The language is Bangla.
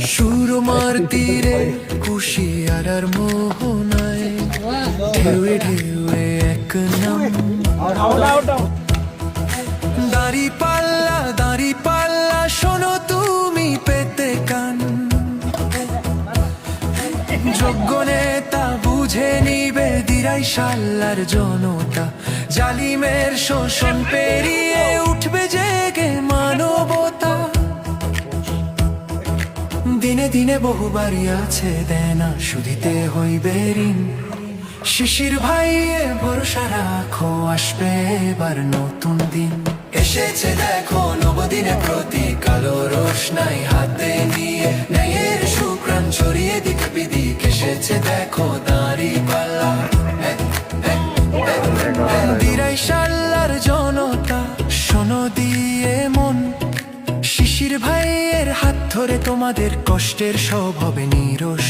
সুরমার তীরে কুশিয়ার আর মোহনায় ঢেউয়ে ঢেউয়ে এক নাম দাড়ি পাল্লা শোনো তুমি পেতে কান যোগ্য নেতা বুঝে নিবে দিরাই শাল্লার জনতা জালিমের শোষণ পেরিয়ে উঠবে জেগে মানবতা দিনে দিনে বহুবারই আছে দেনা শুধিতে হইবে ঋণ শিশির ভাইয়ে ভরসা রাখো আসবে এবার নতুন দিন এসেছে দেখো নবদিনে প্রতি কালো রোশনাই হাতে নিয়ে ন্যায়ের সুঘ্রাণ ছড়িয়ে দিক বিদিক এসেছে দেখো দাঁড়ি পাল্লা দিরাই শাল্লার জনতা শোনো দিয়ে মন শিশির ভাইয়ের হাত ধরে তোমাদের কষ্টের সব হবে নিরস